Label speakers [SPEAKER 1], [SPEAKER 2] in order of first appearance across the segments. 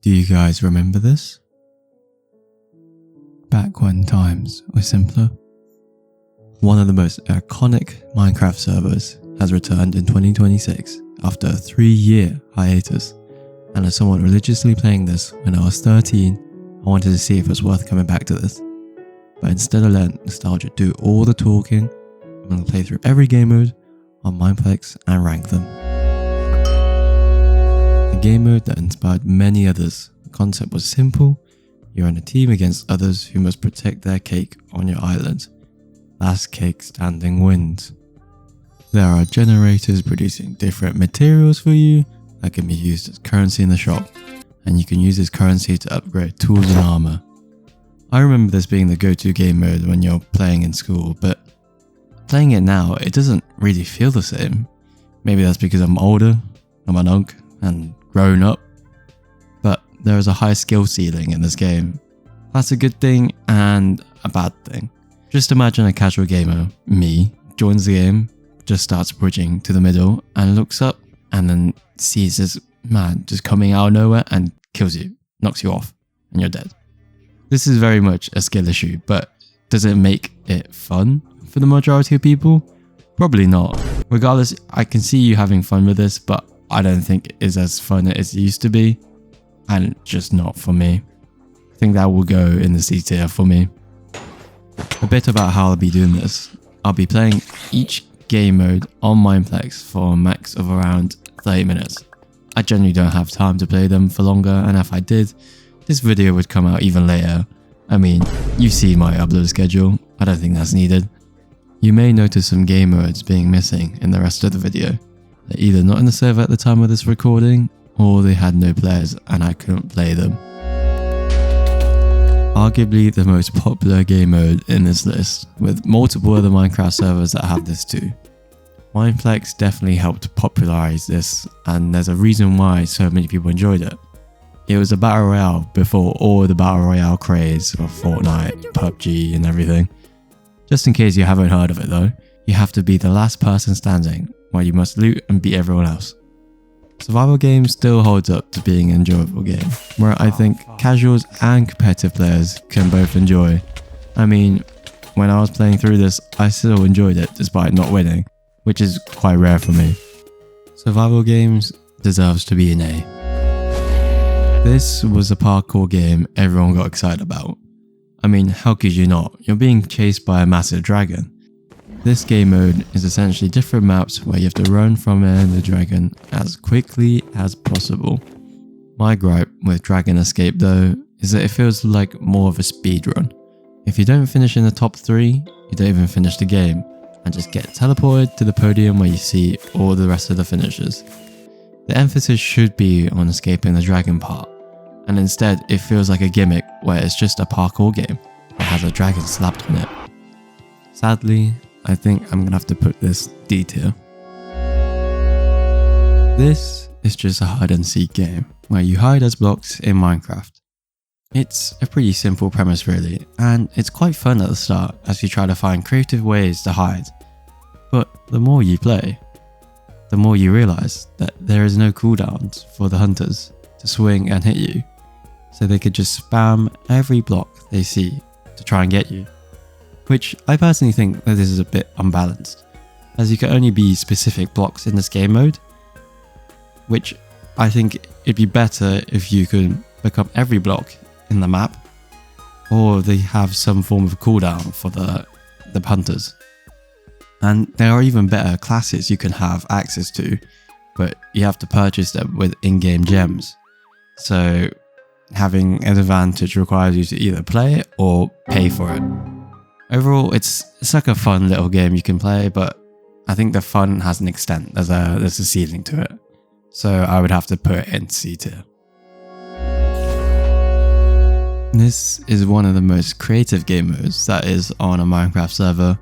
[SPEAKER 1] Do you guys remember this? Back when times were simpler. One of the most iconic Minecraft servers has returned in 2026 after a 3-year hiatus, and as someone religiously playing this when I was 13, I wanted to see if it was worth coming back to this. But instead of letting nostalgia do all the talking, I'm going to play through every game mode on mineplex and rank them. A game mode that inspired many others. The concept was simple: you're on a team against others who must protect their cake on your island. Last cake standing wins. There are generators producing different materials for you that can be used as currency in the shop, and you can use this currency to upgrade tools and armor. I remember this being the go-to game mode when you're playing in school, but playing it now, it doesn't really feel the same. Maybe that's because I'm older, I'm an unk, and grown up, but there is a high skill ceiling in this game. That's a good thing and a bad thing. Just imagine a casual gamer, me, joins the game, just starts bridging to the middle and looks up and then sees this man just coming out of nowhere and kills you, knocks you off, and you're dead. This is very much a skill issue, but does it make it fun for the majority of people? Probably not. Regardless, I can see you having fun with this, but I don't think it is as fun as it used to be, and just not for me. I think that will go in the C tier for me. A bit about how I'll be doing this. I'll be playing each game mode on mineplex for a max of around 30 minutes. I generally don't have time to play them for longer, and if I did, this video would come out even later. I mean, you see my upload schedule, I don't think that's needed. You may notice some game modes being missing in the rest of the video. They're either not in the server at the time of this recording, or they had no players and I couldn't play them. Arguably the most popular game mode in this list, with multiple other Minecraft servers that have this too. Mineplex definitely helped popularize this, and there's a reason why so many people enjoyed it. It was a battle royale before all the battle royale craze of Fortnite, PUBG and everything. Just in case you haven't heard of it though, you have to be the last person standing, while you must loot and beat everyone else. Survival game still holds up to being an enjoyable game, where I think casuals and competitive players can both enjoy. I mean, when I was playing through this, I still enjoyed it despite not winning, which is quite rare for me. Survival games deserves to be an A. This was a parkour game everyone got excited about. I mean, how could you not? You're being chased by a massive dragon. This game mode is essentially different maps where you have to run from the dragon as quickly as possible. My gripe with Dragon Escape though is that it feels like more of a speed run. If you don't finish in the top 3, you don't even finish the game and just get teleported to the podium where you see all the rest of the finishers. The emphasis should be on escaping the dragon part, and instead it feels like a gimmick where it's just a parkour game that has a dragon slapped on it. Sadly, I think I'm gonna have to put this D tier. This is just a hide and seek game where you hide as blocks in Minecraft. It's a pretty simple premise really, and it's quite fun at the start as you try to find creative ways to hide. But the more you play, the more you realise that there is no cooldowns for the hunters to swing and hit you, so they could just spam every block they see to try and get you. Which I personally think that this is a bit unbalanced, as you can only be specific blocks in this game mode, which I think it'd be better if you could become every block in the map, or they have some form of cooldown for the hunters. And there are even better classes you can have access to, but you have to purchase them with in-game gems. So having an advantage requires you to either play it or pay for it. Overall, it's like a fun little game you can play, but I think the fun has an extent. There's a ceiling to it. So I would have to put it in C tier. This is one of the most creative game modes that is on a Minecraft server.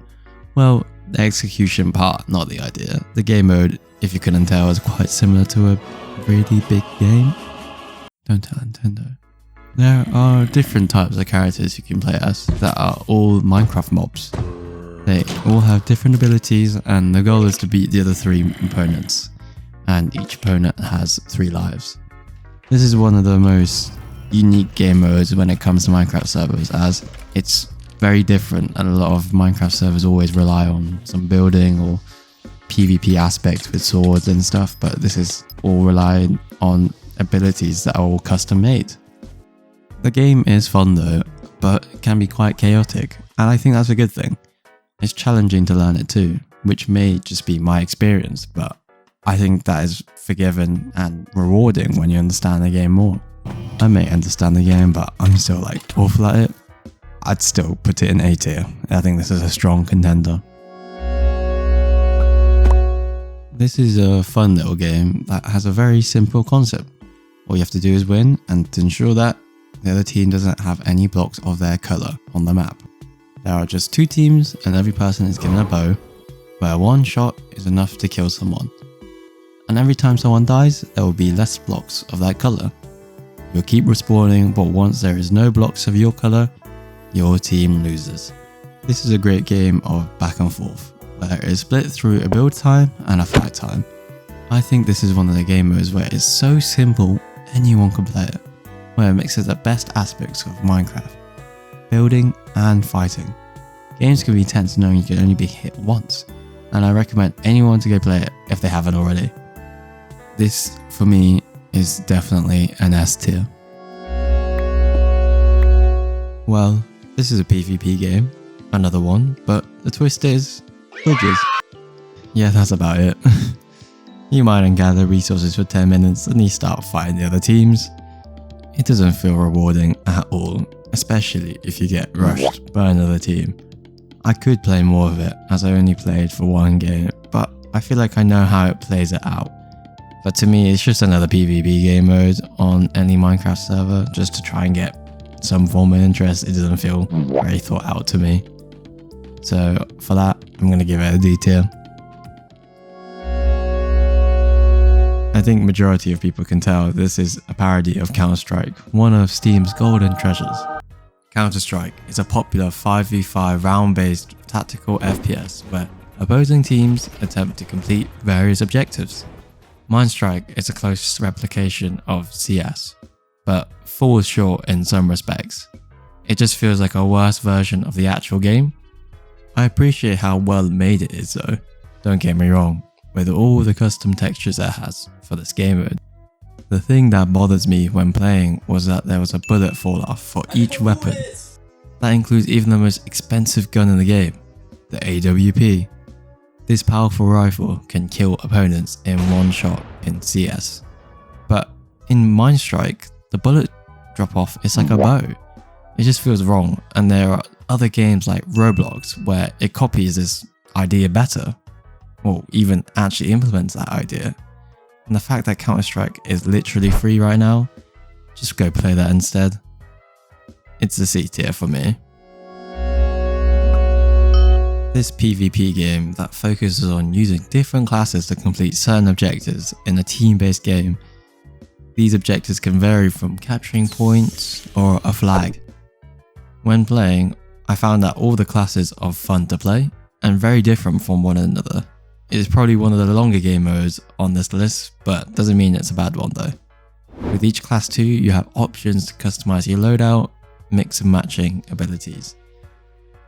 [SPEAKER 1] Well, the execution part, not the idea. The game mode, if you couldn't tell, is quite similar to a really big game. Don't tell Nintendo. There are different types of characters you can play as that are all Minecraft mobs. They all have different abilities, and the goal is to beat the other 3 opponents, and each opponent has 3 lives. This is one of the most unique game modes when it comes to Minecraft servers, as it's very different, and a lot of Minecraft servers always rely on some building or PvP aspects with swords and stuff, but this is all relying on abilities that are all custom made. The game is fun though, but it can be quite chaotic, and I think that's a good thing. It's challenging to learn it too, which may just be my experience, but I think that is forgiven and rewarding when you understand the game more. I may understand the game, but I'm still like awful at it. I'd still put it in A tier. I think this is a strong contender. This is a fun little game that has a very simple concept. All you have to do is win, and to ensure that the other team doesn't have any blocks of their colour on the map. There are just 2 teams, and every person is given a bow, where one shot is enough to kill someone. And every time someone dies, there will be less blocks of that colour. You'll keep respawning, but once there is no blocks of your colour, your team loses. This is a great game of back and forth, where it is split through a build time and a fight time. I think this is one of the game modes where it's so simple anyone can play it, where it mixes the best aspects of Minecraft, building and fighting. Games can be tense knowing you can only be hit once, and I recommend anyone to go play it if they haven't already. This, for me, is definitely an S tier. Well, this is a PvP game, another one, but the twist is bridges. Yeah, that's about it. You mine and gather resources for 10 minutes and you start fighting the other teams. It doesn't feel rewarding at all, especially if you get rushed by another team. I could play more of it, as I only played for one game, but I feel like I know how it plays it out. But to me, it's just another PvP game mode on any Minecraft server, just to try and get some form of interest. It doesn't feel very thought out to me. So for that, I'm going to give it a D tier. I think majority of people can tell this is a parody of Counter-Strike, one of Steam's golden treasures. Counter-Strike is a popular 5v5 round-based tactical FPS where opposing teams attempt to complete various objectives. Minestrike is a close replication of CS, but falls short in some respects. It just feels like a worse version of the actual game. I appreciate how well made it is though, don't get me wrong, with all the custom textures it has for this game mode. The thing that bothers me when playing was that there was a bullet fall off for each weapon. That includes even the most expensive gun in the game, the AWP. This powerful rifle can kill opponents in one shot in CS. But in Minestrike, the bullet drop off is like a bow. It just feels wrong, and there are other games like Roblox where it copies this idea better, or even actually implements that idea. And the fact that Counter-Strike is literally free right now, just go play that instead. It's a C tier for me. This PvP game that focuses on using different classes to complete certain objectives in a team-based game. These objectives can vary from capturing points or a flag. When playing, I found that all the classes are fun to play and very different from one another. It is probably one of the longer game modes on this list, but doesn't mean it's a bad one though. With each class too, you have options to customize your loadout, mix and matching abilities.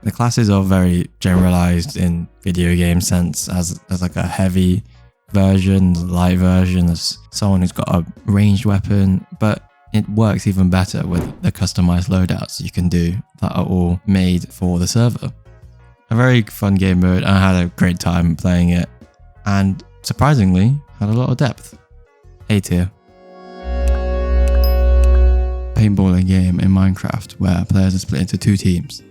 [SPEAKER 1] The classes are very generalized in video game sense, as like a heavy version, light version, as someone who's got a ranged weapon, but it works even better with the customized loadouts you can do that are all made for the server. A very fun game mode, I had a great time playing it, and surprisingly had a lot of depth. A tier. Paintballing game in Minecraft where players are split into 2 teams.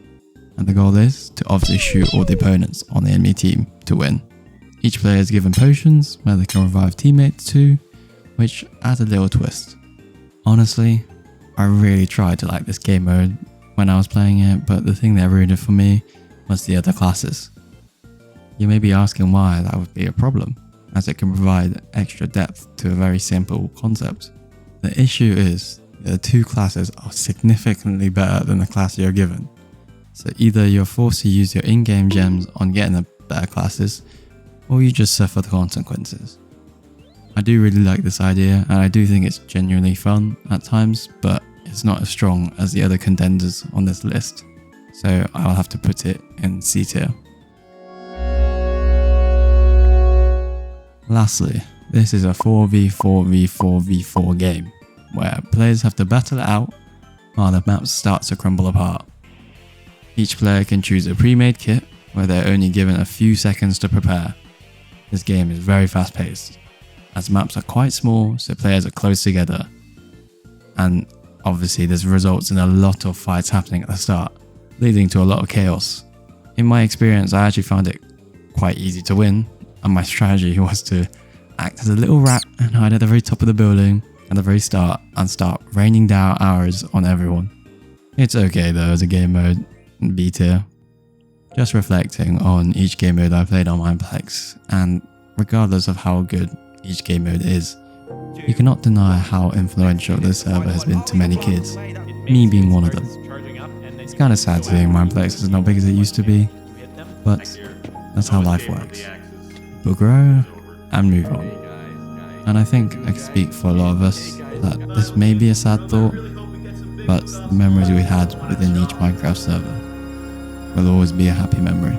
[SPEAKER 1] And the goal is to obviously shoot all the opponents on the enemy team to win. Each player is given potions where they can revive teammates too, which adds a little twist. Honestly, I really tried to like this game mode when I was playing it, but the thing that ruined it for me was the other classes. You may be asking why that would be a problem, as it can provide extra depth to a very simple concept. The issue is the 2 classes are significantly better than the class you're given. So either you're forced to use your in-game gems on getting the better classes, or you just suffer the consequences. I do really like this idea, and I do think it's genuinely fun at times, but it's not as strong as the other contenders on this list, so I'll have to put it in C tier. Lastly, this is a 4v4v4v4 game, where players have to battle it out while the map starts to crumble apart. Each player can choose a pre-made kit, where they're only given a few seconds to prepare. This game is very fast paced, as maps are quite small so players are close together, and obviously this results in a lot of fights happening at the start, leading to a lot of chaos. In my experience, I actually found it quite easy to win, and my strategy was to act as a little rat and hide at the very top of the building at the very start and start raining down arrows on everyone. It's okay though as a game mode, B tier. Just reflecting on each game mode I played on mineplex, and regardless of how good each game mode is, you cannot deny how influential this server has been to many kids, me being one of them. It's kinda sad seeing mineplex is not big as it used to be, but that's how life works. We'll grow and move on. And I think I can speak for a lot of us that this may be a sad thought, but the memories we had within each Minecraft server will always be a happy memory.